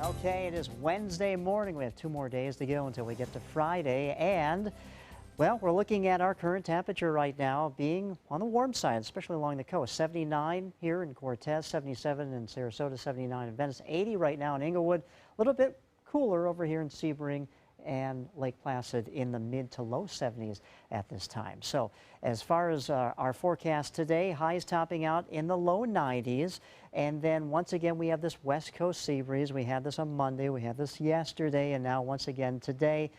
Okay, it is Wednesday morning. We have 2 more days to go until we get to Friday. And, well, we're looking at our current temperature right now being on the warm side, especially along the coast. 79 here in Cortez, 77 in Sarasota, 79 in Venice, 80 right now in Inglewood. A little bit cooler over here in Sebring and Lake Placid in the mid to low 70s at this time. So as far as our forecast today, highs topping out in the low 90s. And then once again, we have this west coast sea breeze. We had this on Monday, we had this yesterday, and now once again today.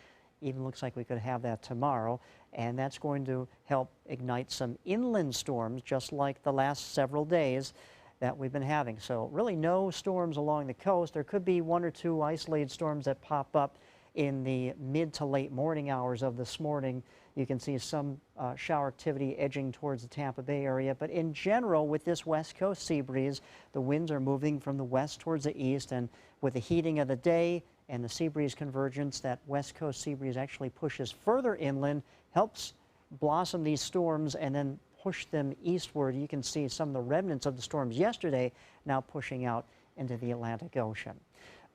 Even looks like we could have that tomorrow. And that's going to help ignite some inland storms, just like the last several days that we've been having. So really no storms along the coast. There could be 1 or 2 isolated storms that pop up in the mid to late morning hours of this morning. You can see some shower activity edging towards the Tampa Bay area. But in general, with this west coast sea breeze, the winds are moving from the west towards the east. And with the heating of the day and the sea breeze convergence, that west coast sea breeze actually pushes further inland, helps blossom these storms and then push them eastward. You can see some of the remnants of the storms yesterday now pushing out into the Atlantic Ocean.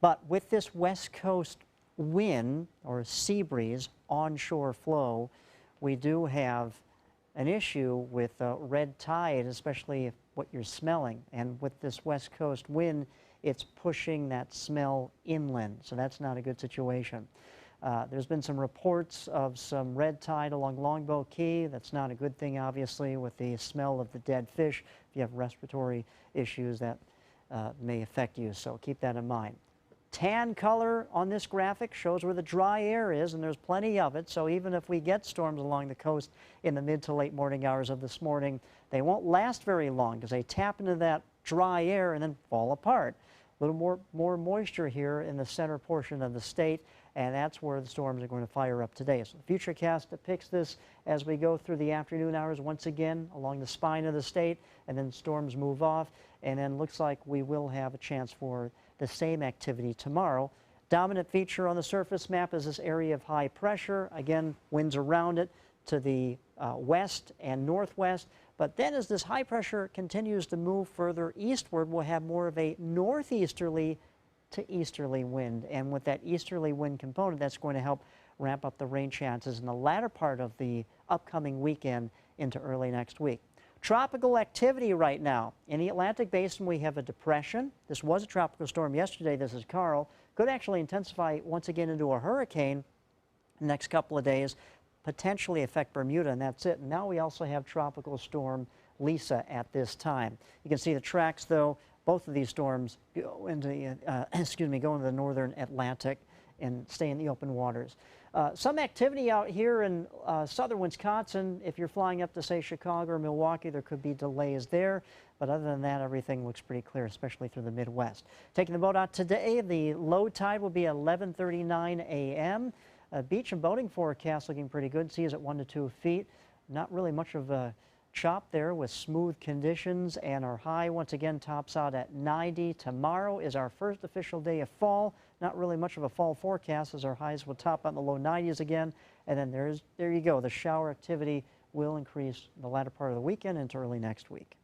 But with this west coast wind or sea breeze onshore flow, we do have an issue with red tide, especially what you're smelling. And with this west coast wind, it's pushing that smell inland. So that's not a good situation. There's been some reports of some red tide along Longboat Key. That's not a good thing, obviously, with the smell of the dead fish. If you have respiratory issues, that may affect you. So keep that in mind. Tan color on this graphic shows where the dry air is, and there's plenty of it. So even if we get storms along the coast in the mid to late morning hours of this morning, they won't last very long because they tap into that dry air and then fall apart. A little more moisture here in the center portion of the state, and that's where the storms are going to fire up today. So the Futurecast depicts this as we go through the afternoon hours once again along the spine of the state, and then storms move off, and then looks like we will have a chance for the same activity tomorrow. Dominant feature on the surface map is this area of high pressure. Again, winds around it to the west and northwest. But then as this high pressure continues to move further eastward, we'll have more of a northeasterly to easterly wind. And with that easterly wind component, that's going to help ramp up the rain chances in the latter part of the upcoming weekend into early next week. Tropical activity right now. In the Atlantic Basin, we have a depression. This was a tropical storm yesterday. This is Carl. Could actually intensify once again into a hurricane the next couple of days, potentially affect Bermuda, and that's it. Now we also have tropical storm Lisa at this time. You can see the tracks, though. Both of these storms go into go into the northern Atlantic and stay in the open waters. Some activity out here in southern Wisconsin. If you're flying up to, say, Chicago or Milwaukee, there could be delays there. But other than that, everything looks pretty clear, especially through the Midwest. Taking the boat out today, the low tide will be 11:39 a.m. Beach and boating forecast looking pretty good. Seas at 1 to 2 feet. Not really much of a chop there with smooth conditions, and our high once again tops out at 90. Tomorrow is our first official day of fall. Not really much of a fall forecast as our highs will top out in the low 90s again. And then there you go. The shower activity will increase the latter part of the weekend into early next week.